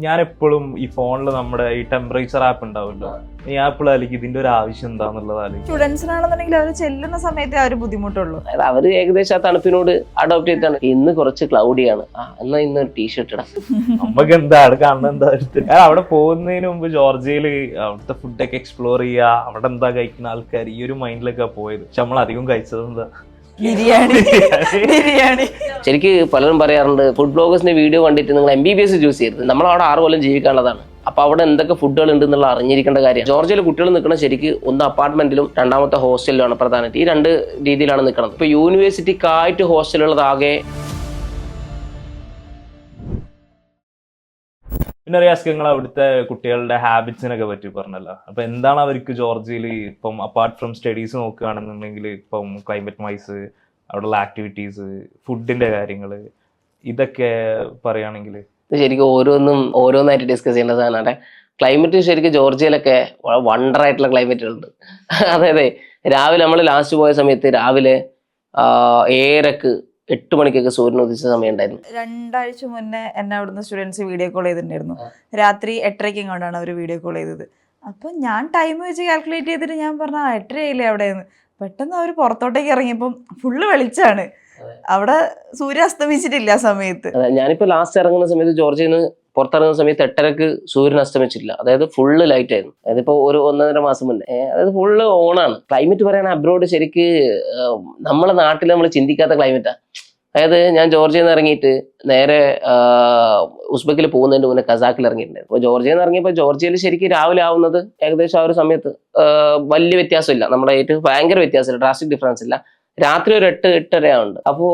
ഞാൻ എപ്പോഴും ഈ ഫോണിൽ നമ്മുടെ ഈ ടെമ്പറേച്ചർ ആപ്പ് ഉണ്ടാവുമല്ലോ, ഞാൻ എപ്പോഴും അല്ലെങ്കിൽ ഇതിന്റെ ഒരു ആവശ്യം എന്താന്നുള്ളത് സ്റ്റുഡൻസിനാണെന്നുണ്ടെങ്കിൽ അവർ ചെല്ലുന്ന സമയത്ത് ആ ഒരു ബുദ്ധിമുട്ടുള്ളൂ. അവര് ഏകദേശം ആ തണുപ്പിനോട് അഡോപ്റ്റ് ചെയ്തിട്ടാണ്. ഇന്ന് കുറച്ച് ക്ലൗഡിയാണ്, എന്നാ ഇന്ന് ഒരു ടീഷർട്ട് ഇടാം. നമുക്ക് എന്താ കാണുന്ന എന്താ അവിടെ പോകുന്നതിന് മുമ്പ് ജോർജിയയില് അവിടുത്തെ ഫുഡൊക്കെ എക്സ്പ്ലോർ ചെയ്യുക, അവിടെ എന്താ കഴിക്കുന്ന ആൾക്കാർ, ഈ ഒരു മൈൻഡിലൊക്കെ പോയത്. പക്ഷെ നമ്മൾ അധികം കഴിച്ചത് എന്താ ബിരിയാണി. ശരിക്ക് പലരും പറയാറുണ്ട് ഫുഡ് ബ്ലോഗേഴ്സിന്റെ വീഡിയോ കണ്ടിട്ട് നിങ്ങൾ MBBS ചൂസ് ചെയ്യരുത്. നമ്മൾ അവിടെ 6 കൊല്ലം ജീവിക്കാനുള്ളതാണ്. അപ്പൊ അവിടെ എന്തൊക്കെ ഫുഡുകൾ ഉണ്ട് എന്നുള്ള അറിഞ്ഞിരിക്കേണ്ട കാര്യം. ജോർജിയയിൽ കുട്ടികൾ നിൽക്കുന്ന ശരിക്ക് ഒന്ന് അപ്പാർട്ട്മെന്റിലും രണ്ടാമത്തെ ഹോസ്റ്റലിലാണ് പ്രധാനമായിട്ട്. ഈ 2 രീതിയിലാണ് നിൽക്കുന്നത്. ഇപ്പൊ യൂണിവേഴ്സിറ്റിക്കായിട്ട് ഹോസ്റ്റലുള്ളത് ആകെ. പിന്നെ റിയാസ്, നിങ്ങൾ അവിടുത്തെ കുട്ടികളുടെ ഹാബിറ്റ്സിനൊക്കെ പറ്റി പറഞ്ഞല്ലോ. അപ്പൊ എന്താണ് അവർക്ക് ജോർജിയയിൽ ഇപ്പം അപ്പാർട്ട് ഫ്രം സ്റ്റഡീസ് നോക്കുകയാണെന്നുണ്ടെങ്കിൽ ഇപ്പം ക്ലൈമറ്റ് വൈസ് അവിടെയുള്ള ആക്ടിവിറ്റീസ്, ഫുഡിന്റെ കാര്യങ്ങൾ, ഇതൊക്കെ പറയുകയാണെങ്കിൽ? ശരിക്കും ഓരോന്നായിട്ട് ഡിസ്കസ് ചെയ്യേണ്ട സാധനമാണ്. ക്ലൈമറ്റ് ശരിക്കും ജോർജിയയിലൊക്കെ വണ്ടർ ആയിട്ടുള്ള ക്ലൈമറ്റുകളുണ്ട്. അതെ, രാവിലെ നമ്മൾ ലാസ്റ്റ് പോയ സമയത്ത് രാവിലെ 8 മണിക്കൊക്കെ സൂര്യൻ ഉദിച്ച സമയം ഉണ്ടായിരുന്നു. 2 ആഴ്ച മുന്നേ എന്നെ അവിടുന്ന് സ്റ്റുഡൻസ് വീഡിയോ കോൾ ചെയ്തിട്ടുണ്ടായിരുന്നു. രാത്രി 8:30 കൊണ്ടാണ് അവർ വീഡിയോ കോൾ ചെയ്തത്. അപ്പൊ ഞാൻ ടൈം വെച്ച് കാൽക്കുലേറ്റ് ചെയ്തിട്ട് ഞാൻ പറഞ്ഞ 8:30 അവിടെയെന്ന്. പെട്ടെന്ന് അവർ പുറത്തോട്ടേക്ക് ഇറങ്ങിയപ്പം ഫുള്ള് വെളിച്ചാണ്. അവിടെ സൂര്യ അസ്തമിച്ചിട്ടില്ല ആ സമയത്ത്. അതെ, ഞാനിപ്പോ ലാസ്റ്റ് ഇറങ്ങുന്ന സമയത്ത് ജോർജിയയിൽ നിന്ന് പുറത്തിറങ്ങുന്ന സമയത്ത് 8:30 സൂര്യൻ അസ്തമിച്ചില്ല. അതായത് ഫുള്ള് ലൈറ്റ് ആയിരുന്നു. അതായത് ഇപ്പൊ 1.5 മാസം മുന്നേ. അതായത് ഫുള്ള് ഓണാണ്. ക്ലൈമറ്റ് പറയുകയാണെങ്കിൽ അബ്രോഡ് ശരിക്ക് നമ്മളെ നാട്ടിൽ നമ്മൾ ചിന്തിക്കാത്ത ക്ലൈമറ്റാ. അതായത് ഞാൻ ജോർജിയയിൽ നിന്ന് ഇറങ്ങിയിട്ട് നേരെ ഉസ്ബെക്കിൽ പോകുന്നതിന് മുന്നേ കസാക്കിൽ ഇറങ്ങിയിട്ടുണ്ടായിരുന്നു. അപ്പോൾ ജോർജിയയിൽ നിന്ന് ഇറങ്ങിയപ്പോൾ ജോർജിയയിൽ ശരിക്കും രാവിലെ ആവുന്നത് ഏകദേശം ആ ഒരു സമയത്ത് വലിയ വ്യത്യാസമില്ല. നമ്മുടെ ഏറ്റവും ഭയങ്കര വ്യത്യാസമില്ല, ഡ്രാസ്റ്റിക് ഡിഫറൻസ് ഇല്ല. രാത്രി ഒരു 8-8:30 ആവുന്നുണ്ട്. അപ്പോൾ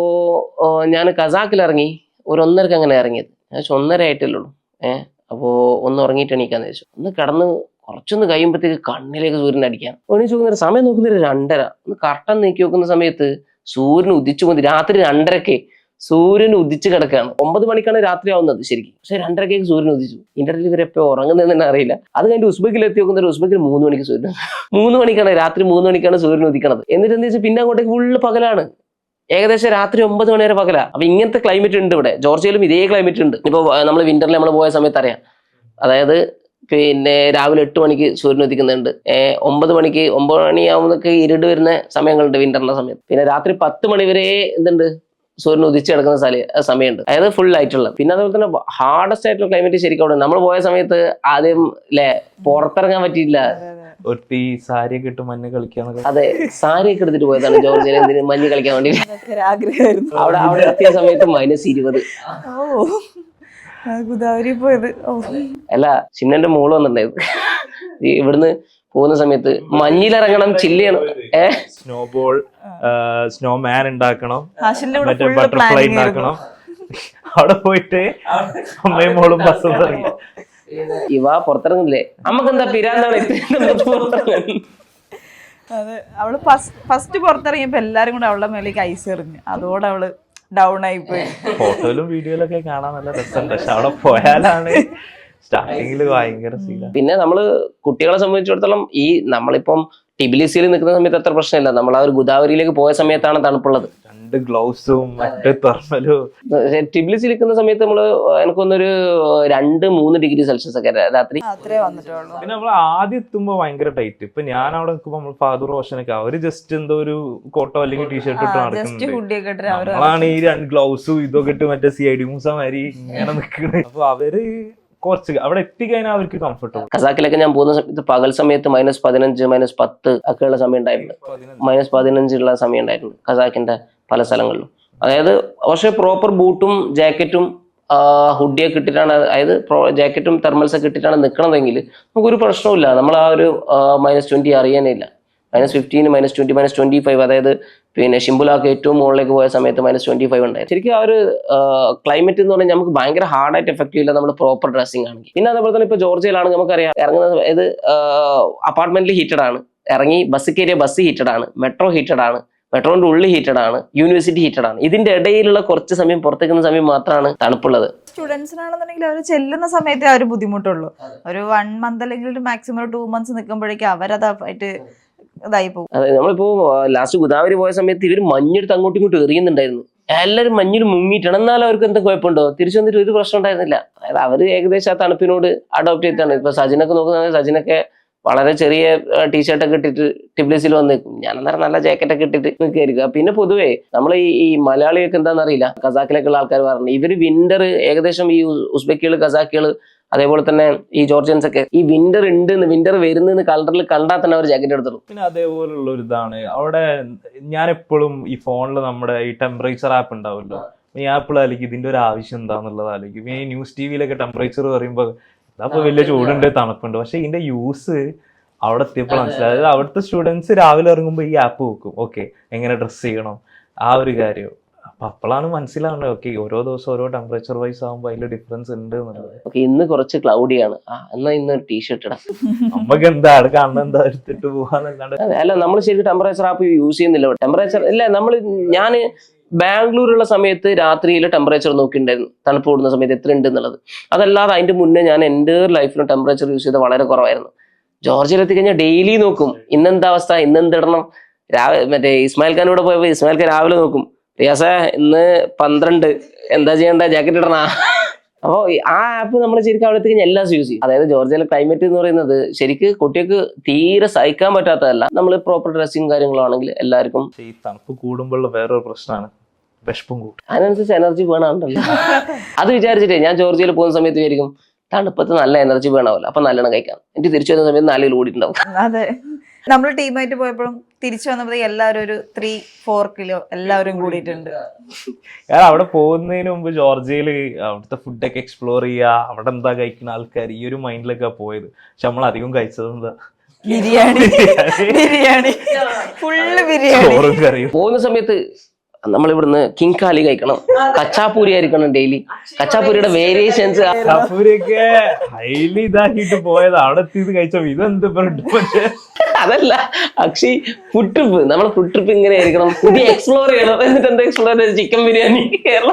ഞാൻ കസാക്കിൽ ഇറങ്ങി ഒരു 1:30 അങ്ങനെ ഇറങ്ങിയത്. ഏകദേശം 1:30 ആയിട്ടല്ലേ ഉള്ളൂ. അപ്പോൾ ഒന്ന് ഉറങ്ങിയിട്ട് എണീക്കാന്ന് വെച്ചു. ഒന്ന് കിടന്ന് കുറച്ചൊന്ന് കഴിയുമ്പോഴത്തേക്ക് കണ്ണിലേക്ക് സൂര്യൻ അടിക്കാൻ എണീച്ച് നോക്കുന്നൊരു സമയം നോക്കുന്നൊരു 2:30. ഒന്ന് കറക്റ്റ് നീക്കി നോക്കുന്ന സമയത്ത് സൂര്യൻ ഉദിച്ചു മതി. രാത്രി 2:30 സൂര്യൻ ഉദിച്ച് കിടക്കുകയാണ്. 9 മണിക്കാണ് രാത്രി ആവുന്നത് ശരിക്കും. പക്ഷെ 2:30 സൂര്യൻ ഉദിച്ചു. ഇന്റർനെറ്റ് ഇവരെ എപ്പോൾ ഉറങ്ങുന്നതെന്ന് തന്നെ അറിയില്ല. അത് കഴിഞ്ഞ് ഉസ്ബെക്കിൽ എത്തി നോക്കുന്ന ഉസ്ബെക്കിൽ 3 മണിക്ക് സൂര്യൻ 3 മണിക്കാണ് രാത്രി 3 മണിക്കാണ് സൂര്യൻ ഉദിക്കണത്. എന്നിട്ട് എന്താ വെച്ചാൽ പിന്നെ അങ്ങോട്ടേക്ക് ഫുള്ള് പകലാണ്. ഏകദേശം രാത്രി 9 മണി വരെ പകല. അപ്പൊ ഇങ്ങനത്തെ ക്ലൈമറ്റ് ഉണ്ട് ഇവിടെ. ജോർജിയയിലും ഇതേ ക്ലൈമറ്റ് ഉണ്ട്. ഇപ്പൊ നമ്മൾ വിന്ററിൽ നമ്മൾ പോയ സമയത്ത് അറിയാം. അതായത് പിന്നെ രാവിലെ 8 മണിക്ക് സൂര്യൻ ഉദിക്കുന്നുണ്ട്. 9 മണിയാവുന്നൊക്കെ ഇരുട് വരുന്ന സമയങ്ങളുണ്ട് വിന്ററിന്റെ സമയത്ത്. പിന്നെ രാത്രി 10 മണി വരെ എന്തുണ്ട് സൂര്യൻ ഉദിച്ച് കിടക്കുന്ന സമയമുണ്ട്. അതായത് ഫുൾ ആയിട്ടുള്ള. പിന്നെ അതുപോലെ തന്നെ ഹാർഡസ്റ്റ് ആയിട്ടുള്ള ക്ലൈമറ്റ് ശരിക്കും അവിടെ. നമ്മൾ പോയ സമയത്ത് ആദ്യം പുറത്തിറങ്ങാൻ പറ്റിയില്ല. സാരിയൊക്കെ ഇട്ട് മഞ്ഞ് കളിക്കാൻ. അതെ, സാരിയൊക്കെ എടുത്തിട്ട് പോയതാണ് ജോർജിയയിൽ. എന്തിന് മഞ്ഞ് കളിക്കാൻ വേണ്ടി. അവിടെ എത്തിയ സമയത്ത് -20. അല്ല, ചിന്നന്റെ മോള് വന്നിട്ടുണ്ടായിരുന്നു. ഇവിടുന്ന് പോകുന്ന സമയത്ത് മഞ്ഞിലിറങ്ങണം, ചില്ല് ചെയ്യണം. സ്നോബോൾ, സ്നോമാൻ ഉണ്ടാക്കണം, മറ്റേ ബട്ടർഫ്ലൈ ഉണ്ടാക്കണം. അവിടെ പോയിട്ട് അമ്മയും മോളും ബസ് ഇറങ്ങി. ഇവ പുറത്തിറങ്ങില്ലേ, നമുക്കെന്താ പിരാന്താണ്. അതെ, അവള് ഫസ്റ്റ് പുറത്തിറങ്ങിയപ്പോ എല്ലാരും കൂടെ അവളുടെ മേലേക്ക് ഐസ് എറിഞ്ഞു. അതോടെ അവള് ഡൗൺ ആയിപ്പോയി. ഫോട്ടോയിലും വീഡിയോയിലൊക്കെ കാണാൻ നല്ല രസമുണ്ട്. പക്ഷെ അവിടെ പോയാലാണ് സ്റ്റാർട്ടിങ്ങിൽ ഭയങ്കര സീനാണ്. പിന്നെ നമ്മള് കുട്ടികളെ സംബന്ധിച്ചിടത്തോളം ഈ നമ്മളിപ്പം ടിബിലിസിയിൽ നിൽക്കുന്ന സമയത്ത് അത്ര പ്രശ്നമില്ല. നമ്മൾ ആ ഒരു ഗോദാവരിയിലേക്ക് പോയ സമയത്താണ് തണുപ്പുള്ളത്. 2 ഗ്ലൗസും മറ്റേ തെർമലും. ടിബിലിസിൽ നിൽക്കുന്ന സമയത്ത് നമ്മള് എനിക്കൊന്നൊരു 2-3 ഡിഗ്രി സെൽഷ്യസ് ഒക്കെ രാത്രി. പിന്നെ നമ്മൾ ആദ്യം എത്തുമ്പോ ഭയങ്കര ടൈറ്റ്. ഇപ്പൊ ഞാൻ അവിടെ നിൽക്കുമ്പോ നമ്മൾ ഫാദർ റോഷനൊക്കെ അവര് ജസ്റ്റ് എന്തോ ഒരു കോട്ടോ അല്ലെങ്കിൽ ടീഷർട്ട് ഇട്ട് നടക്കുന്നുണ്ട്. നമ്മളാണ് ഈ 2 ഗ്ലൗസും ഇതൊക്കെ ഇട്ട് മറ്റേ CID മൂസമാരി ഇങ്ങനെ നിൽക്കുന്നത്. അപ്പൊ അവര് കുറച്ച് അവിടെ എത്തിക്കഴിഞ്ഞാൽ അവർക്ക് കംഫർട്ടബിൾ. കസാക്കിലൊക്കെ ഞാൻ പോകുന്ന സമയത്ത് പകൽ സമയത്ത് -15, -10 ഒക്കെ ഉള്ള സമയം ഉണ്ടായിട്ടുണ്ട്. -15 ഉള്ള സമയം ഉണ്ടായിട്ടുണ്ട് കസാക്കിന്റെ പല സ്ഥലങ്ങളിലും. അതായത് പക്ഷെ പ്രോപ്പർ ബൂട്ടും ജാക്കറ്റും ഹുഡിയൊക്കെ ഇട്ടിട്ടാണ്, അതായത് ജാക്കറ്റും തെർമൽസ് ഒക്കെ ഇട്ടിട്ടാണ് നിൽക്കണതെങ്കിൽ നമുക്കൊരു പ്രശ്നമില്ല. നമ്മൾ ആ ഒരു -20 അറിയാനില്ല. -15, -20, -25. അതായത് പിന്നെ ഷിംബുലാക്ക് ഏറ്റവും മുകളിലേക്ക് പോയ സമയത്ത് -25 ഉണ്ടായിരുന്നു. ശരിക്കും ആ ഒരു ക്ലൈമറ്റ് എന്ന് പറഞ്ഞാൽ നമുക്ക് ഭയങ്കര ഹാർഡായിട്ട് എഫക്ട് ചെയ്യില്ല നമ്മൾ പ്രോപ്പർ ഡ്രസ്സിംഗ് ആണെങ്കിൽ. പിന്നെ അതേപോലെ തന്നെ ഇപ്പൊ ജോർജിയയിലാണെങ്കിൽ നമുക്കറിയാം ഇറങ്ങുന്ന അതായത് അപ്പാർട്ട്മെന്റിൽ ഹീറ്റഡ് ആണ്, ഇറങ്ങി ബസ് കയറിയ ബസ് ഹീറ്റഡ് ആണ്, മെട്രോ ഹീറ്റഡ് ആണ്, മെട്രോന്റെ ഉള്ളിൽ ഹീറ്റഡ് ആണ്, യൂണിവേഴ്സിറ്റി ഹീറ്റഡ് ആണ്. ഇതിന്റെ ഇടയിലുള്ള കുറച്ച് സമയം പുറത്തേക്കുന്ന സമയം മാത്രമാണ് തണുപ്പുള്ളത്. സ്റ്റുഡൻസിനാണെന്നുണ്ടെങ്കിൽ അവർ ചെല്ലുന്ന സമയത്ത് ആ ഒരു ബുദ്ധിമുട്ടുള്ളൂ. ഒരു 1 മന്ത് അല്ലെങ്കിൽ മാക്സിമം 2 മന്ത്സ് നിൽക്കുമ്പോഴേക്കും അവരതായിട്ട് ഇതായി പോകും. അതെ, നമ്മളിപ്പോ ലാസ്റ്റ് ഗോദാവരി പോയ സമയത്ത് ഇവര് മഞ്ഞെടുത്ത് അങ്ങോട്ടും ഇങ്ങോട്ടും എറിയുന്നുണ്ടായിരുന്നു. എല്ലാവരും മഞ്ഞിൽ മുങ്ങിയിട്ടാണ്. എന്നാലും അവർക്ക് എന്താ കുഴപ്പമുണ്ടോ? തിരിച്ചു വന്നിട്ട് ഒരു പ്രശ്നം ഉണ്ടായിരുന്നില്ല. അതായത് അവർ ഏകദേശം ആ തണുപ്പിനോട് അഡോപ്റ്റ് ചെയ്തിട്ടാണ്. ഇപ്പൊ സജിനൊക്കെ നോക്കുന്നത്, സജിനൊക്കെ വളരെ ചെറിയ ടീഷർട്ടൊക്കെ ഇട്ടിട്ട് ടിബ്ലിസിൽ വന്ന് നിൽക്കും. ഞാൻ അന്നേരം നല്ല ജാക്കറ്റൊക്കെ ഇട്ടിട്ട് നിൽക്കായിരിക്കും. പിന്നെ പൊതുവേ നമ്മൾ ഈ മലയാളികൾക്ക് എന്താണെന്നറിയില്ല, കസാക്കിലൊക്കെ ഉള്ള ആൾക്കാർ പറഞ്ഞു ഇവര് വിന്റർ ഏകദേശം ഈ ഉസ്ബെക്കുകൾ, കസാക്കികൾ, അതേപോലെ തന്നെ ഈ ജോർജിയൻസ് ഒക്കെ ഈ വിന്റർ വരുന്നെന്ന് കലണ്ടറിൽ കണ്ടാൽ തന്നെ അവർ ജാക്കറ്റ് എടുത്തുള്ളൂ. പിന്നെ അതേപോലുള്ള ഒരു ഇതാണ് അവിടെ. ഞാൻ എപ്പോഴും ഈ ഫോണിൽ നമ്മുടെ ഈ ടെമ്പറേച്ചർ ആപ്പ് ഉണ്ടാവുമല്ലോ, ഞാൻ എപ്പോഴും ആലോചിക്കും ഇതിന്റെ ഒരു ആവശ്യം എന്താന്നുള്ളത് ആലോചിക്കും. ഈ ന്യൂസ് ടിവിയിലൊക്കെ ടെമ്പറേച്ചർ പറയുമ്പോൾ അപ്പൊ വലിയ ചൂടുണ്ട്, തണുപ്പുണ്ട്. പക്ഷെ ഇതിന്റെ യൂസ് അവിടെ എത്തിയപ്പോൾ മനസ്സിലായി. അതായത് അവിടുത്തെ സ്റ്റുഡൻസ് രാവിലെ ഇറങ്ങുമ്പോൾ ഈ ആപ്പ് വെക്കും, ഓക്കെ എങ്ങനെ ഡ്രസ് ചെയ്യണം, ആ ഒരു കാര്യം. അപ്പൊ അപ്പോഴാണ് മനസ്സിലാവുന്നത്, ഓക്കെ ഓരോ ദിവസം ഓരോ ടെമ്പറേച്ചർ വൈസ് ആകുമ്പോൾ അതിൽ ഡിഫറൻസ് ഉണ്ട് എന്നുള്ളത്. ഓക്കെ ഇന്ന് കുറച്ച് ക്ലൗഡിയാണ്, എന്നാ ഇന്ന് ഒരു ടീഷർട്ട് ഇടാം, നമുക്ക് എന്താ കാണുന്ന എന്താ എടുത്തിട്ട് പോവാന്നല്ലാണ്ട്. അല്ല നമ്മൾ ശരിക്കും ടെമ്പറേച്ചർ ആപ്പ് യൂസ് ചെയ്യുന്നില്ല. ടെമ്പറേച്ചർ ഇല്ല, ഞാൻ ബാംഗ്ലൂരുള്ള സമയത്ത് രാത്രിയിൽ ടെമ്പറേച്ചർ നോക്കിയിട്ടുണ്ടായിരുന്നു, തണുപ്പ് കൂടുന്ന സമയത്ത് എത്ര ഉണ്ട് എന്നുള്ളത്. അതല്ലാതെ അതിന്റെ മുന്നേ ഞാൻ എൻ്റെ ലൈഫിലും ടെമ്പറേച്ചർ യൂസ് ചെയ്ത് വളരെ കുറവായിരുന്നു. ജോർജിയയിൽ എത്തിക്കഴിഞ്ഞാൽ ഡെയിലി നോക്കും ഇന്നെന്താ അവസ്ഥ, ഇന്നെന്തിടണം. മറ്റേ ഇസ്മായിൽ ഖാനോട് പോയപ്പോൾ ഇസ്മായിൽ ഖാൻ രാവിലെ നോക്കും, റിയാസേ ഇന്ന് 12 എന്താ ചെയ്യണ്ട, ജാക്കറ്റ് ഇടണ. അപ്പോൾ ആ ആപ്പ് നമ്മൾ ശരിക്കും അവിടെ എത്തിക്കഴിഞ്ഞാൽ എല്ലാം യൂസ് ചെയ്യും. അതായത് ജോർജിയയിലെ ക്ലൈമറ്റ് എന്ന് പറയുന്നത് ശരിക്ക് കുട്ടികൾക്ക് തീരെ സഹിക്കാൻ പറ്റാത്തതല്ല. നമ്മൾ പ്രോപ്പർ ഡ്രസ്സിങ് കാര്യങ്ങളാണെങ്കിൽ എല്ലാവർക്കും. ഈ തണുപ്പ് കൂടുമ്പോഴുള്ള വേറൊരു പ്രശ്നമാണ് വിശപ്പും കൂടും. അതിനനുസരിച്ച് എനർജി വേണമുണ്ടല്ലോ. അത് വിചാരിച്ചിട്ടേ ഞാൻ ജോർജിയയിൽ പോകുന്ന സമയത്ത് വിചാരിക്കും തണുപ്പത്ത് നല്ല എനർജി വേണമല്ലോ, അപ്പൊ നല്ലോണം കഴിക്കാം. എനിക്ക് തിരിച്ചു വരുന്ന സമയത്ത് 4 കിലോ ഓടിയിട്ടുണ്ടാവും. അതെ, നമ്മൾ ടീമായിട്ട് പോയപ്പോഴും തിരിച്ചു വന്നപ്പോഴേ എല്ലാവരും ഒരു 3-4 കിലോ എല്ലാവരും കൂടിയിട്ടുണ്ട്. കാരണം അവിടെ പോകുന്നതിന് മുമ്പ് ജോർജിയയിൽ അവിടുത്തെ ഫുഡൊക്കെ എക്സ്പ്ലോർ ചെയ്യുക, അവിടെ എന്താ കഴിക്കുന്ന ആൾക്കാർ, ഈ ഒരു മൈൻഡിലൊക്കെ പോയത്. പക്ഷെ നമ്മൾ അധികം കഴിച്ചത് എന്താ, ബിരിയാണി, ഫുള്ള് ബിരിയാണി, ചോറും കറിയും. പോകുന്ന സമയത്ത് നമ്മൾ ഇവിടുന്ന് കിങ് കാലി കഴിക്കണം, കച്ചാപ്പൂരി ആയിരിക്കണം ഡെയിലി. കച്ചാപ്പൂരിയുടെ വേരിയേഷൻസ് കച്ചാപ്പൂരിയൊക്കെ ഹൈലി ഇതാക്കിയിട്ട് പോയത്, അവിടെ എത്തിയത് കഴിച്ചോ ഇതെന്ത് ബ്രെഡ്. പക്ഷെ അതല്ല അക്ഷയ്, ഫുഡ് ട്രിപ്പ്, നമ്മൾ ഫുഡ് ട്രിപ്പ് ഇങ്ങനെ ആയിരിക്കണം, പുതിയ എക്സ്പ്ലോർ ചെയ്യണം. എന്നിട്ട് എന്താ എക്സ്പ്ലോർ ചെയ്ത് ചിക്കൻ ബിരിയാണി, കേരള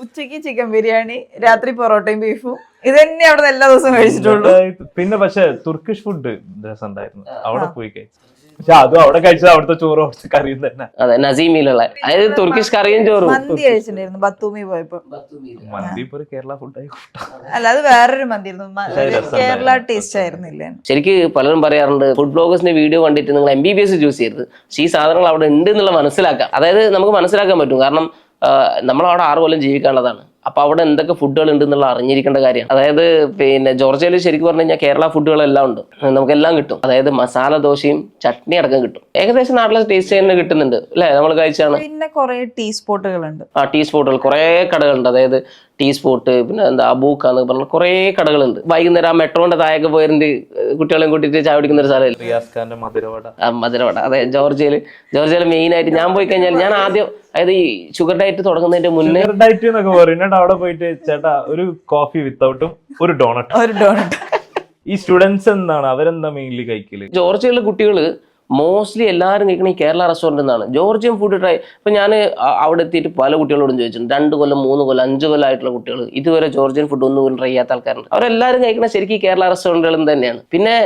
ഉച്ചക്ക് ചിക്കൻ ബിരിയാണി, രാത്രി പൊറോട്ടയും ബീഫും, ഇത് തന്നെ അവിടെ എല്ലാ ദിവസവും കഴിച്ചിട്ടുള്ളൂ. പിന്നെ പക്ഷെ തുർക്കിഷ് ഫുഡ് രസം ഉണ്ടായിരുന്നു, അവിടെ പോയി കഴിച്ചു. പക്ഷെ അതും അവിടെ കഴിച്ചത് അവിടുത്തെ ചോറും അവിടുത്തെ കറിയും തന്നെ. അതെ, നസീമിലുള്ള അതായത് തുർക്കിഷ് കറിയും ചോറും. മന്തി കഴിച്ചിട്ടുണ്ടായിരുന്നു ബത്തൂമി പോയപ്പോ. മന്തി ഇപ്പൊ ഒരു കേരള ഫുഡായി. അല്ല, അത് വേറൊരു മന്തി ആയിരുന്നു, കേരള ടേസ്റ്റ് ആയിരുന്നില്ല. ശരിക്ക് പലരും പറയാറുണ്ട് ഫുഡ് ബ്ലോഗേഴ്സിന്റെ വീഡിയോ കണ്ടിട്ട് നിങ്ങൾ MBBS ചൂസ് ചെയ്യരുത്. പക്ഷേ ഈ സാധനങ്ങൾ അവിടെ ഉണ്ട് എന്നുള്ള മനസ്സിലാക്കാം. അതായത് നമുക്ക് മനസ്സിലാക്കാൻ പറ്റും, കാരണം നമ്മളവിടെ 6 കൊല്ലം ജീവിക്കാനുള്ളതാണ്. അപ്പൊ അവിടെ എന്തൊക്കെ ഫുഡുകൾ ഉണ്ട് എന്നുള്ള അറിഞ്ഞിരിക്കേണ്ട കാര്യമാണ്. അതായത് പിന്നെ ജോർജിയയിൽ ശരിക്കും പറഞ്ഞു കഴിഞ്ഞാൽ കേരള ഫുഡുകളെല്ലാം ഉണ്ട്, നമുക്കെല്ലാം കിട്ടും. അതായത് മസാല ദോശയും ചട്നി അടക്കം കിട്ടും. ഏകദേശം നാട്ടിലെ ടേസ്റ്റ് തന്നെ കിട്ടുന്നുണ്ട് അല്ലെ, നമ്മൾ കഴിച്ചാണ്. പിന്നെ കുറെ ടീ സ്പോട്ടുകളുണ്ട്. ടീ സ്പോട്ടുകൾ കുറെ കടകളുണ്ട്. അതായത് ടീ സ്പോട്ട്, പിന്നെ എന്താ അബൂക്കാന്ന് പറഞ്ഞ കുറെ കടകളുണ്ട്. വൈകുന്നേരം ആ മെട്രോന്റെ താഴെ പോയിട്ട് കുട്ടികളെയും കൂട്ടിയിട്ട് ചായ കുടിക്കുന്ന ഒരു സ്ഥലമില്ല, റിയാസ് ഖാന്റെ മധുരവട. മധുരവട. അതെ, ജോർജിയയിൽ മെയിൻ ആയിട്ട് ഞാൻ പോയി കഴിഞ്ഞാൽ ഞാൻ ആദ്യം, അതായത് ഈ ഷുഗർ ഡയറ്റ് തുടങ്ങുന്നതിന്റെ മുന്നേ ഡയറ്റ് എന്നൊക്കെ പറയും. അവിടെ പോയിട്ട് ചേട്ടാ ഒരു കോഫി വിത്തൗട്ടും ഒരു ഡോണറ്റ്. ഈ സ്റ്റുഡൻസ് എന്താണ് അവരെന്താ മെയിൻലി കഴിക്കല്? ജോർജിയയിലെ കുട്ടികള് മോസ്റ്റ്ലി എല്ലാവരും കഴിക്കണ ഈ കേരള റെസ്റ്റോറൻറ്റ് എന്നാണ്. Georgian food try. ഇപ്പം ഞാൻ അവിടെ എത്തിയിട്ട് പല കുട്ടികളോടും ചോദിച്ചിട്ടുണ്ട്, 2 കൊല്ലം 3 കൊല്ലം 5 കൊല്ലം ആയിട്ടുള്ള കുട്ടികൾ ഇതുവരെ ജോർജിയൻ ഫുഡ് ഒന്നും ട്രൈ ചെയ്യാത്ത ആൾക്കാരുണ്ട്. അവരെല്ലാവരും കഴിക്കണ ശരിക്കും കേരള റെസ്റ്റോറൻറ്റുകളും തന്നെയാണ്. പിന്നെ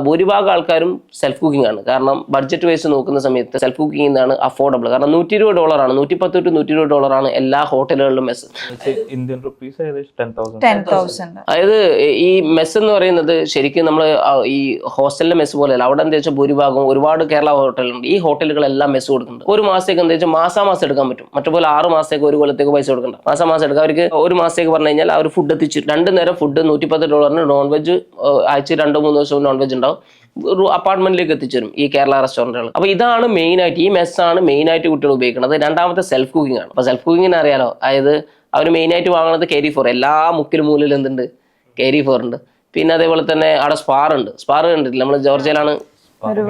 ഭൂരിഭാഗം ആൾക്കാരും സെൽഫ് കുക്കിംഗ് ആണ്. കാരണം ബഡ്ജറ്റ് വൈസ് നോക്കുന്ന സമയത്ത് സെൽഫ് കുക്കിംഗ് എന്നാണ് അഫോർഡബിൾ. കാരണം $120, $110 to $120 എല്ലാ ഹോട്ടലുകളിലും മെസ്സ്. ഇന്ത്യൻ റുപ്പീസ് ഏകദേശം 10,000. അതായത് ഈ മെസ്സ് എന്ന് പറയുന്നത് ശരിക്കും നമ്മൾ ഈ ഹോസ്റ്റലിലെ മെസ്സ് പോലെയല്ല. അവിടെ എന്താ വെച്ചാൽ ഭൂരിഭാഗം ഒരുപാട് കേരള ഹോട്ടലുണ്ട്. ഈ ഹോട്ടലുകളെല്ലാം മെസ്സ് കൊടുക്കുന്നുണ്ട്. ഒരു മാസത്തേക്ക് എന്താ വെച്ചാൽ മാസം എടുക്കാൻ പറ്റും. മറ്റുപോലെ 6 മാസത്തേക്ക് 1 കൊല്ലത്തേക്ക് പൈസ കൊടുക്കണ്ട, മാസം എടുക്കാം. അവർക്ക് ഒരു മാസത്തേക്ക് പറഞ്ഞു കഴിഞ്ഞാൽ അവർ ഫുഡ് എത്തിച്ചു 2 നേരം ഫുഡ് $110. നോൺ വെജ് ആഴ്ച 2-3 ദിവസവും നോൺ വെജ് ഉണ്ടാവും. ഒരു അപ്പാർട്ട്മെന്റിലേക്ക് എത്തിച്ചു തരും ഈ കേരള റെസ്റ്റോറൻറ്റുകൾ. അപ്പൊ ഇതാണ് മെയിൻ ആയിട്ട്, ഈ മെസ്സാണ് മെയിൻ ആയിട്ട് കുട്ടികൾ ഉപയോഗിക്കുന്നത്. രണ്ടാമത്തെ സെൽഫ് കുക്കിംഗ് ആണ്. അപ്പൊ സെൽഫ് കുക്കിങ്ങിന് അറിയാലോ, അതായത് അവർ മെയിൻ ആയിട്ട് വാങ്ങുന്നത് KD4. എല്ലാ മുക്കിലും മൂലയിലും എന്തുണ്ട്, KD4 ഉണ്ട്. പിന്നെ അതേപോലെ തന്നെ അവിടെ സ്പാർ കണ്ടിട്ടില്ല, നമ്മൾ ജോർജിയയിലാണ്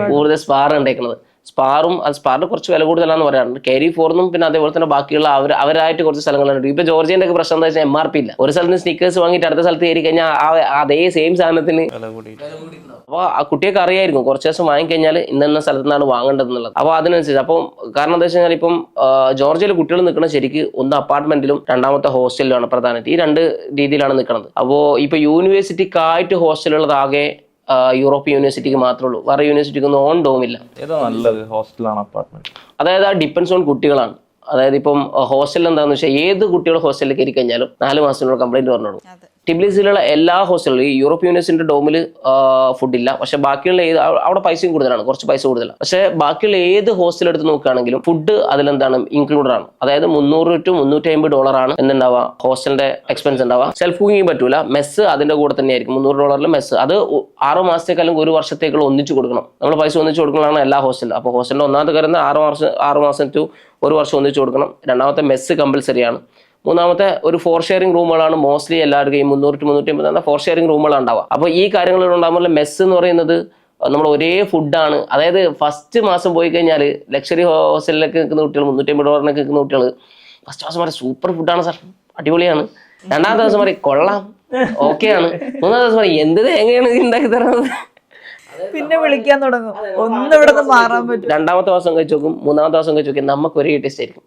കൂടുതൽ സ്പാർ ഉണ്ടാക്കുന്നത്. സ്പാറിന് കുറച്ച് വില കൂടുതലാണെന്ന് പറയാറുണ്ട്. KD4നും പിന്നെ അതേപോലെ തന്നെ ബാക്കിയുള്ള അവരായിട്ട് കുറച്ച് സ്ഥലങ്ങളുണ്ട്. ഇപ്പൊ ജോർജിയന്റെ ഒക്കെ പ്രശ്നം എന്താ വെച്ചാൽ MRP ഇല്ല. ഒരു സ്ഥലത്ത് സ്നിക്കേഴ്സ് വാങ്ങിയിട്ട് അടുത്ത സ്ഥലത്ത് കയറി കഴിഞ്ഞാൽ അതേ സെയിം സാധനത്തിന്. അപ്പോൾ ആ കുട്ടിയൊക്കെ അറിയായിരിക്കും കുറച്ച് ദിവസം വാങ്ങിക്കഴിഞ്ഞാൽ ഇന്ന സ്ഥലത്തു നിന്നാണ് വാങ്ങേണ്ടത് എന്നുള്ളത്. അപ്പോൾ അതിനനുസരിച്ച് അപ്പം കാരണം എന്താ വെച്ച് കഴിഞ്ഞാൽ ഇപ്പം ജോർജിയയിൽ കുട്ടികൾ നിൽക്കുന്ന ശരിക്ക് ഒന്ന് അപ്പാർട്ട്മെന്റിലും രണ്ടാമത്തെ ഹോസ്റ്റലിലുമാണ് പ്രധാനമായിട്ട്. ഈ 2 രീതിയിലാണ് നിൽക്കുന്നത്. അപ്പോൾ ഇപ്പൊ യൂണിവേഴ്സിറ്റിക്കായിട്ട് ഹോസ്റ്റലുള്ളത് ആകെ യൂറോപ്യൻ യൂണിവേഴ്സിറ്റിക്ക് മാത്രമേ ഉള്ളൂ. വേറെ യൂണിവേഴ്സിറ്റിക്ക് ഒന്നും ഓൺ ഡോം ഇല്ല. നല്ലത് ഹോസ്റ്റലാണ് അപ്പാർട്ട്മെന്റ്. അതായത് ആ ഡിപ്പെൻസ് ഓൺ കുട്ടികളാണ്. അതായത് ഇപ്പം ഹോസ്റ്റലിൽ എന്താണെന്ന് വെച്ചാൽ ഏത് കുട്ടികൾ ഹോസ്റ്റലിൽ കയറി കഴിഞ്ഞാലും 4 മാസത്തിനുള്ള കംപ്ലൈന്റ് പറഞ്ഞോളൂ. ടിബ്ലിസിലുള്ള എല്ലാ ഹോസ്റ്റലിലും ഈ യൂറോപ്പ് യൂണിവേഴ്സിറ്റിന്റെ ഡോമിൽ ഫുഡില്ല, പക്ഷെ ബാക്കിയുള്ള അവിടെ പൈസയും കൂടുതലാണ്, കുറച്ച് പൈസ കൂടുതലാണ്. പക്ഷെ ബാക്കിയുള്ള ഏത് ഹോസ്റ്റൽ എടുത്ത് നോക്കുകയാണെങ്കിലും ഫുഡ് അതിലെന്താണ് ഇൻക്ലൂഡഡ് ആണ്. അതായത് $300 to $350 ആണ് എന്നുണ്ടാവുക ഹോസ്റ്റലിന്റെ എക്സ്പെൻസ് ഉണ്ടാവുക. സെൽഫ് കുക്കിംഗ് പറ്റൂല, മെസ്സ് അതിന്റെ കൂടെ തന്നെ ആയിരിക്കും. $300 മെസ്സ്. അത് 6 മാസത്തേക്ക് അല്ലെങ്കിൽ 1 വർഷത്തേക്കുള്ള ഒന്നിച്ച് കൊടുക്കണം. നമ്മൾ പൈസ ഒന്നിച്ച് കൊടുക്കണമെന്നാണ് എല്ലാ ഹോസ്റ്റലിലും. അപ്പോൾ ഹോസ്റ്റലിന്റെ ഒന്നാമത്തെ കാര്യം 6 മാസം to 1 വർഷം ഒന്നിച്ച് കൊടുക്കണം. രണ്ടാമത്തെ മെസ്സ് കമ്പൽസറി ആണ്. മൂന്നാമത്തെ ഒരു 4 ഷെയറിംഗ് റൂമുകളാണ് മോസ്റ്റ്ലി എല്ലാവർക്കും 300 to 350 4 ഷെയറിംഗ് റൂമുകളാണ് ഉണ്ടാവുക. അപ്പോൾ ഈ കാര്യങ്ങൾ ഉണ്ടാകുമ്പോൾ മെസ്സ് എന്ന് പറയുന്നത് നമ്മൾ ഒരേ ഫുഡാണ്. അതായത് ഫസ്റ്റ് മാസം പോയി കഴിഞ്ഞാൽ ലക്ഷറി ഹോസ്റ്റലിലൊക്കെ നിൽക്കുന്ന കുട്ടികൾ $350 നിൽക്കുന്ന കുട്ടികൾ ഫസ്റ്റ് മാസം പറയും സൂപ്പർ ഫുഡാണ് സാർ, അടിപൊളിയാണ്. രണ്ടാമത്തെ ദിവസം പറയും കൊള്ളാം, ഓക്കെയാണ്. മൂന്നാമത്തെ ദിവസം പറയും എന്ത് തേങ്ങയാണ് ഉണ്ടാക്കി തരുന്നത്, പിന്നെ വിളിക്കാൻ തുടങ്ങും, ഒന്നും ഇവിടെ നിന്ന് മാറാൻ പറ്റും. രണ്ടാമത്തെ ദിവസം കഴിച്ചു നോക്കും, മൂന്നാമത്തെ ദിവസം കഴിച്ചു നോക്കും, നമുക്ക് ഒരേ ടേസ്റ്റ് ആയിരിക്കും.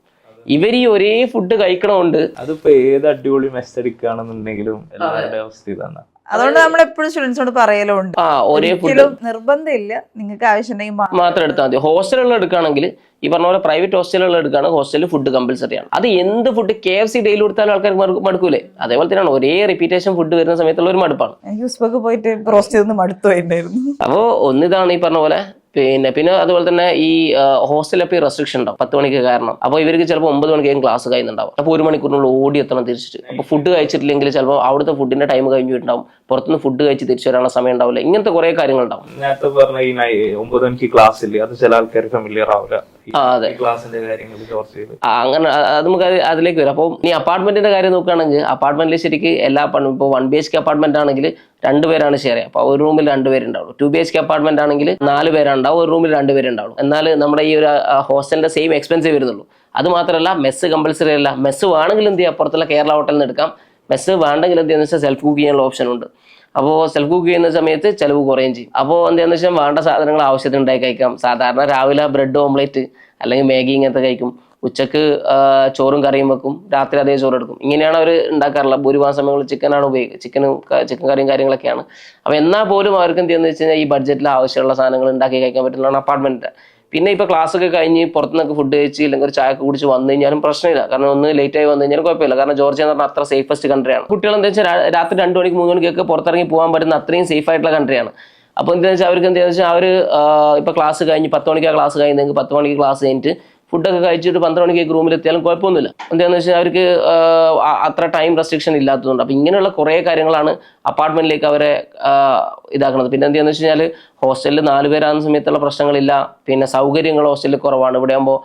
ഇവർ ഈ ഒരേ ഫുഡ് കഴിക്കണമുണ്ട്. അതിപ്പോ ഏത് അടിപൊളി മെസ്സ് അടിക്കുകയാണെന്നുണ്ടെങ്കിലും എല്ലാവരുടെ അവസ്ഥ ഇതാണ്. അതുകൊണ്ട് നമ്മൾ എപ്പോഴും സ്റ്റുഡൻസിനോട് പറയലുണ്ട്, ഒരേ ഫുഡ് നിർബന്ധമില്ല, നിങ്ങൾക്ക് ആവശ്യമുണ്ടെങ്കിൽ മാത്രം എടുത്താൽ മതി. ഹോസ്റ്റലുകൾ എടുക്കുകയാണെങ്കിൽ ഈ പറഞ്ഞ പോലെ പ്രൈവറ്റ് ഹോസ്റ്റലുകൾ എടുക്കുകയാണ്, ഹോസ്റ്റലിൽ ഫുഡ് കമ്പൽസറി ആണ്. അത് എന്ത് ഫുഡ് KFC ഡെയിലി കൊടുത്താലും ആൾക്കാർക്ക് മടുക്കൂലേ, അതേപോലെ തന്നെയാണ് ഒരേ റിപ്പീറ്റേഷൻ ഫുഡ് വരുന്ന സമയത്തുള്ള ഒരു മടുപ്പാണ്. എനിക്ക് ഉസ്ബക്ക് പോയിട്ട് റോസ്റ്റ് ചെയ്ത് മടുത്തു പോയിട്ടുണ്ടായിരുന്നു. അപ്പോൾ ഒന്നിതാണ് ഈ പറഞ്ഞ പോലെ. പിന്നെ അതുപോലെ തന്നെ ഈ ഹോസ്റ്റലിൽ ഈ റെസ്ട്രിക്ഷൻ ഉണ്ടാവും 10 മണിക്ക് കാരണം. അപ്പോൾ ഇവർക്ക് ചിലപ്പോൾ 9 മണിക്കും ക്ലാസ് കഴിയുന്നുണ്ടാവും. അപ്പോൾ 1 മണിക്കൂറിനുള്ളിൽ ഓടി എത്തണം തിരിച്ചിട്ട്. അപ്പോൾ ഫുഡ് കഴിച്ചിട്ടില്ലെങ്കിൽ ചിലപ്പോൾ അവിടുത്തെ ഫുഡിന്റെ ടൈം കഴിഞ്ഞിട്ടുണ്ടാവും, പുറത്തുനിന്ന് ഫുഡ് കഴിച്ച് തിരിച്ചു വരാനുള്ള സമയം ഉണ്ടാവില്ല. ഇങ്ങനത്തെ കുറെ കാര്യങ്ങളുണ്ടാവും. നേരത്തെ പറഞ്ഞ ഈ 9 മണിക്ക് ക്ലാസ് ഇല്ലേ, അത് ചില ആൾക്കാർ ഫെമിലിയർ ആവില്ല. അതെ, ക്ലാസിന്റെ കാര്യങ്ങൾ അങ്ങനെ അത് നമുക്ക് അതിലേക്ക് വരും. അപ്പോൾ ഈ അപ്പാർട്ട്മെന്റിന്റെ കാര്യം നോക്കുകയാണെങ്കിൽ അപ്പാർട്ട്മെന്റിൽ ശരിക്കും എല്ലാ ഇപ്പോൾ 1 BHK അപ്പാർട്ട്മെന്റ് ആണെങ്കിൽ 2 പേരാണ് ഷെയർ ചെയ്യുക. അപ്പോൾ ഒരു റൂമിൽ 2 പേരുണ്ടാവും. 2 BHK അപ്പാർട്ട്മെന്റ് ആണെങ്കിൽ 4 പേരുണ്ടാവും, ഒരു റൂമിൽ 2 പേരുണ്ടാവും. എന്നാൽ നമ്മുടെ ഈ ഒരു ഹോസ്റ്റലിന്റെ സെയിം എക്സ്പെൻസേ വരുന്നുള്ളൂ. അത് മാത്രമല്ല മെസ്സ് കമ്പൽസറി അല്ല. മെസ്സ് വേണമെങ്കിൽ എന്ത് ചെയ്യാം, പുറത്തുള്ള കേരള ഹോട്ടലിൽ നിന്ന് എടുക്കാം. മെസ്സ് വേണ്ടെങ്കിൽ എന്ത് ചെയ്യുന്ന വെച്ചാൽ സെൽഫ് കുക്ക് ചെയ്യാനുള്ള ഓപ്ഷൻ ഉണ്ട്. അപ്പോൾ സെൽഫ് കുക്ക് ചെയ്യുന്ന സമയത്ത് ചിലവ് കുറയും ചെയ്യും. അപ്പോൾ എന്താണെന്ന് വെച്ചാൽ വേണ്ട സാധനങ്ങൾ ആവശ്യത്തിന് ഉണ്ടാക്കി കഴിക്കാം. സാധാരണ രാവിലെ ബ്രെഡ് ഓംലേറ്റ് അല്ലെങ്കിൽ മാഗി ഇങ്ങനത്തെ കഴിക്കും, ഉച്ചക്ക് ചോറും കറിയും വെക്കും, രാത്രി അതേ ചോറ് എടുക്കും. ഇങ്ങനെയാണ് അവർ ഉണ്ടാക്കാറുള്ളത്. ഭൂരിഭാഗം സമയങ്ങളിൽ ചിക്കനാണ് ഉപയോഗിക്കുക, ചിക്കൻ കറിയും കാര്യങ്ങളൊക്കെയാണ്. അപ്പോൾ എന്നാൽ പോലും അവർക്ക് എന്ത് ചെയ്യുന്നത് വെച്ച് കഴിഞ്ഞാൽ ഈ ബഡ്ജറ്റിൽ ആവശ്യമുള്ള സാധനങ്ങൾ ഉണ്ടാക്കി കഴിക്കാൻ പറ്റുന്നതാണ് അപ്പാർട്ട്മെന്റ്. പിന്നെ ഇപ്പോൾ ക്ലാസ് ഒക്കെ കഴിഞ്ഞ് പുറത്തുനിന്നൊക്കെ ഫുഡ് കഴിച്ച് അല്ലെങ്കിൽ ഒരു ചായ കുടിച്ച് വന്നു കഴിഞ്ഞാലും പ്രശ്നമില്ല. കാരണം ഒന്ന് ലേറ്റ് ആയി വന്നു കഴിഞ്ഞാലും കുഴപ്പമില്ല. കാരണം ജോർജിയ എന്ന് പറഞ്ഞാൽ അത്ര സേഫസ്റ്റ് കൺട്രിയാണ്. കുട്ടികൾ എന്താ വെച്ചാൽ രാത്രി 2 മണിക്ക് 3 മണിക്കൊക്കെ പുറത്തിറങ്ങി പോകാൻ പറ്റുന്ന അത്രയും സേഫ് ആയിട്ടുള്ള കൺട്രിയാണ്. അപ്പോൾ എന്താണെന്ന് വെച്ചാൽ അവർക്ക് എന്താണെന്ന് വെച്ചാൽ അവർ ഇപ്പോൾ ക്ലാസ് കഴിഞ്ഞ് 10 മണിക്കാണ് ക്ലാസ് കഴിഞ്ഞെങ്കിൽ 10 മണിക്ക് ക്ലാസ് കഴിഞ്ഞിട്ട് ഫുഡൊക്കെ കഴിച്ചിട്ട് 12 മണിക്ക് റൂമിൽ എത്തിയാലും കുഴപ്പമൊന്നുമില്ല. എന്താണെന്ന് വെച്ചാൽ അവർക്ക് അത്ര ടൈം റെസ്ട്രിക്ഷൻ ഇല്ലാത്തതുകൊണ്ട്. അപ്പോൾ ഇങ്ങനെയുള്ള കുറേ കാര്യങ്ങളാണ് അപ്പാർട്ട്മെന്റിലേക്ക് അവരെ ഇതാക്കുന്നത്. പിന്നെ എന്താണെന്ന് വെച്ച് കഴിഞ്ഞാൽ ഹോസ്റ്റലിൽ 4 പേരാകുന്ന സമയത്തുള്ള പ്രശ്നങ്ങളില്ല. പിന്നെ സൗകര്യങ്ങൾ ഹോസ്റ്റലിൽ കുറവാണ്. ഇവിടെ ആകുമ്പോൾ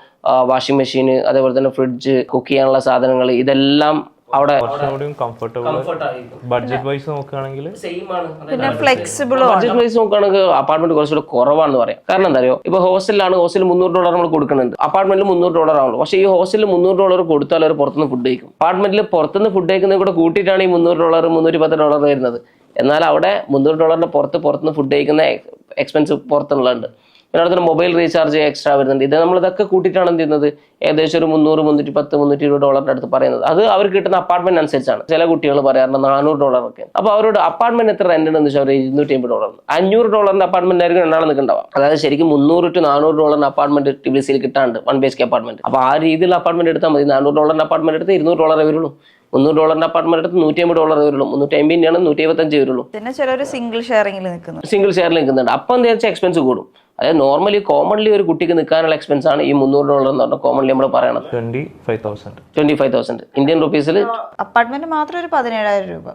വാഷിംഗ് മെഷീൻ, അതേപോലെ തന്നെ ഫ്രിഡ്ജ്, കുക്ക് ചെയ്യാനുള്ള സാധനങ്ങൾ, ഇതെല്ലാം അവിടെ ബഡ്ജറ്റ് വൈസ് നോക്കുകയാണെങ്കിൽ പിന്നെ ഫ്ലെക്സിബിൾ. ബഡ്ജറ്റ് വൈസ് നോക്കുകയാണെങ്കിൽ അപ്പാർട്ട്മെന്റ് കുറച്ചുകൂടെ കുറവാണെന്ന് പറയാം. കാരണം എന്താ അറിയോ, ഇപ്പൊ ഹോസ്റ്റലിലാണ്, ഹോസ്റ്റലിൽ $300 നമ്മൾ കൊടുക്കുന്നുണ്ട്, അപ്പാർട്ട്മെന്റിൽ $300 ആണല്ലോ. പക്ഷേ ഈ ഹോസ്റ്റലിൽ $300 കൊടുത്താൽ അവർ പുറത്തുനിന്ന് ഫുഡ് കഴിക്കും. അപ്പാർട്ട്മെന്റിൽ പുറത്തുനിന്ന് ഫുഡ് കഴിക്കുന്നത് കൂടെ കൂട്ടിയിട്ടാണ് ഈ $300 $310 വരുന്നത്. എന്നാൽ അവിടെ $300 പുറത്തുനിന്ന് ഫുഡ് കഴിക്കുന്ന എക്സ്പെൻസ് പുറത്തുള്ളതുണ്ട്. പിന്നെ അടുത്തൊരു മൊബൈൽ റീചാർജ് എക്സ്ട്രാ വരുന്നുണ്ട്. ഇത് നമ്മളിതൊക്കെ കൂട്ടിയിട്ടാണ് എന്ത് ചെയ്യുന്നത്, ഏകദേശം ഒരു $300, $310, $320 അടുത്ത് പറയുന്നത്. അത് അവർ കിട്ടുന്ന അപ്പാർട്ട്മെന്റ് അനുസരിച്ചാണ്. ചില കുട്ടികൾ പറയാറുണ്ട് $400 ഒക്കെ. അപ്പോൾ അവരോട് അപ്പാർട്ട്മെന്റ് എത്ര റെന്റ് ഉണ്ടെന്ന് വെച്ചാൽ $250, $500 അപ്പാർട്ട്മെന്റ് ആയിരിക്കും രണ്ടാളും നിൽക്കുന്നുണ്ടാവും. അതായത് ശരിക്കും $300 to $400 അപ്പാർട്ട്മെന്റ് ടിബിസിയിൽ കിട്ടാണ്ട് 1 BHK അപ്പാർട്ട്മെന്റ്. അപ്പോൾ ആ രീതിയിലുള്ള അപ്പാർട്ട്മെന്റ് എടുത്താൽ മതി. $400 അപ്പാർട്ട്മെന്റ് എടുത്ത് $200 വരുള്ളൂ. $300 അപ്പാർട്ട്മെന്റ് എടുത്ത് $150 വരുള്ളൂ. 350 175 വരുള്ളൂ. പിന്നെ ചിലർ സിംഗിൾ ഷെയറിംഗിൽ നിൽക്കുന്നുണ്ട്, സിംഗിൾ ഷെയറിൽ നിൽക്കുന്നുണ്ട്. അപ്പം എന്താ വെച്ചാൽ എക്സ്പെൻസ് കൂടും. അതായത് നോർമലി കോമൺലി ഒരു കുട്ടിക്ക് നിൽക്കാനുള്ള എക്സ്പെൻസ് ആണ് ഈ $300 എന്ന് പറഞ്ഞാൽ കോമൺലി നമ്മൾ പറയണത് 25,000 ഇന്ത്യൻ റുപ്പീസിൽ. അപ്പാർട്ട്മെന്റ് മാത്രം ഒരു 17,000 രൂപ.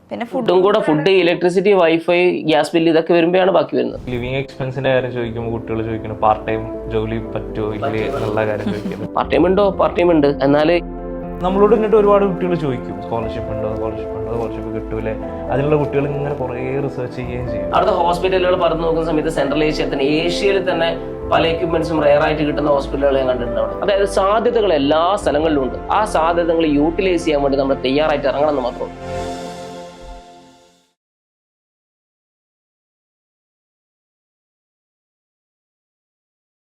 പിന്നെ ഫുഡും കൂടെ, food, electricity, wifi, gas bill ഇതൊക്കെ വരുമ്പോഴാണ് ബാക്കി വരുന്നത്. ലിവിംഗ് എക്സ്പെൻസിന്റെ കാര്യം ചോദിക്കുമ്പോൾ കുട്ടികൾ ചോദിക്കുന്നത് പാർട്ട് ടൈം ജോലി പറ്റുമോ ഇല്ലേ എന്നുള്ള കാര്യം ചോദിക്കുന്നത്. പാർട്ട് ടൈം ഉണ്ടോ? പാർട്ട് ടൈം ഉണ്ട്. എന്നാൽ നമ്മളോട് എന്നിട്ട് ഒരുപാട് കുട്ടികൾ ചോദിക്കും സ്കോളർഷിപ്പ് ഉണ്ടോ, സ്കോളർഷിപ്പ് കിട്ടൂലേ. അതിനുള്ള കുട്ടികൾ ഇങ്ങനെ കുറേ റിസർച്ച് ചെയ്യുകയും ചെയ്യും. അവിടുത്തെ ഹോസ്പിറ്റലുകൾ പറഞ്ഞു നോക്കുന്ന സമയത്ത് സെൻട്രൽ ഏഷ്യയിൽ തന്നെ പല എക്യുപ്മെന്റ്സും റെയർ ആയിട്ട് കിട്ടുന്ന ഹോസ്പിറ്റലുകൾ ഞാൻ കണ്ടിട്ടുണ്ട് അവിടെ. അതായത് സാധ്യതകൾ എല്ലാ സ്ഥലങ്ങളിലും ഉണ്ട്. ആ സാധ്യതകൾ യൂട്ടിലൈസ് ചെയ്യാൻ വേണ്ടി നമ്മൾ തയ്യാറായിട്ട് ഇറങ്ങണം എന്ന് മാത്രമേ ഉള്ളൂ.